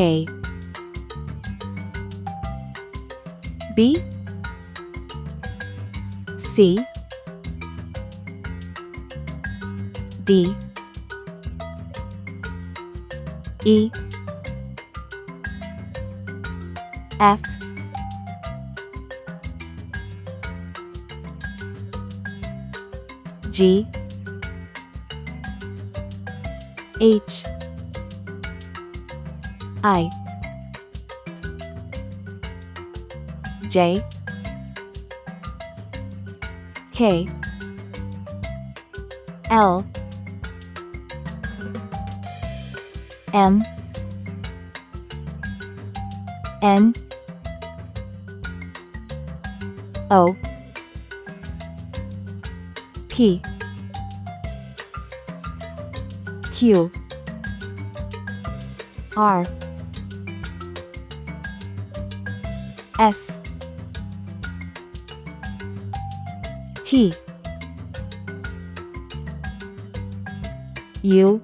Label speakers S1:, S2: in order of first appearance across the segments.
S1: A B C D E F G H I J K L M N O P Q R S T U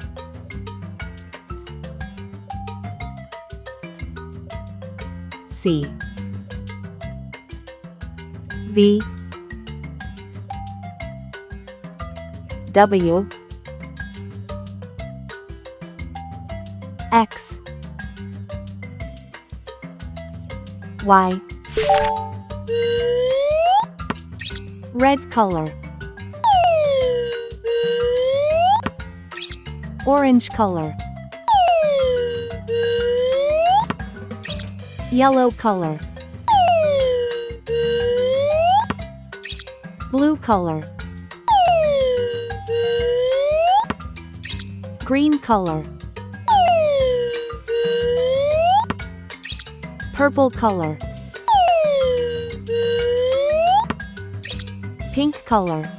S1: C V W X Y. Red color. Orange color. Yellow color. Blue color. Green color. Purple color. Pink color.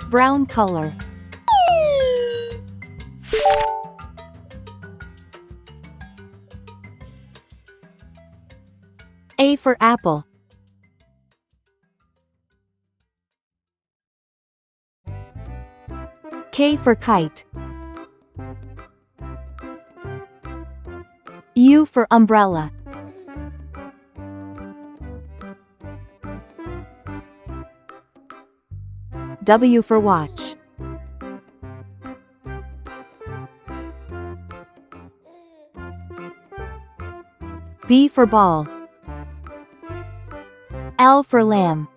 S1: Brown color. A for apple. K for kite. U for umbrella. W for watch. B for ball. L for lamb.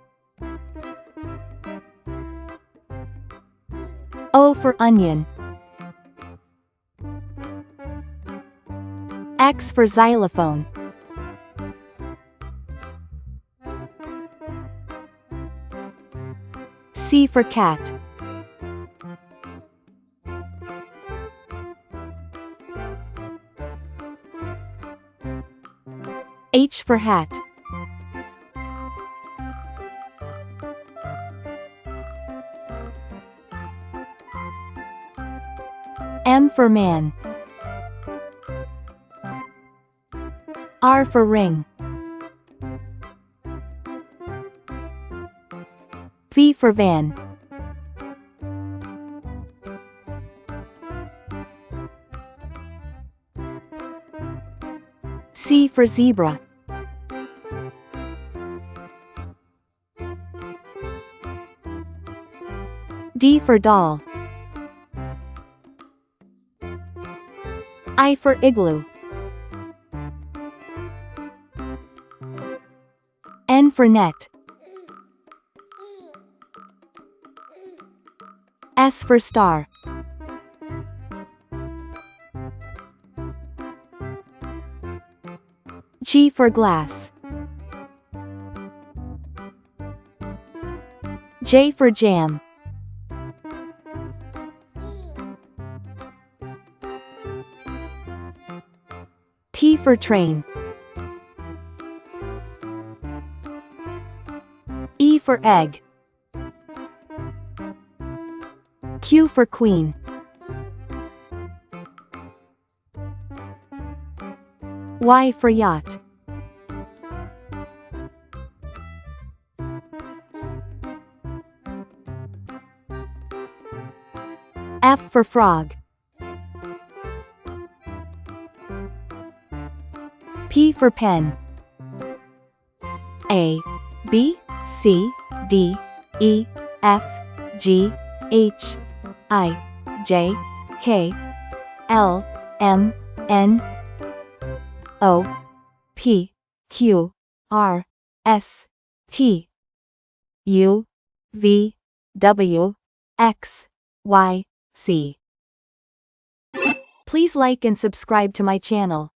S1: O for onion. X for xylophone. C for cat. H for hat. M for man. R for ring. V for van. C for zebra. D for doll. I for igloo. N for net. S for star. G for glass. J for jam. T for train. E for egg. Q for queen. Y for yacht. F for frog. P for pen. A, B, C, D, E, F, G, H, I, J, K, L, M, N, O, P, Q, R, S, T, U, V, W, X, Y, Z. Please like and subscribe to my channel.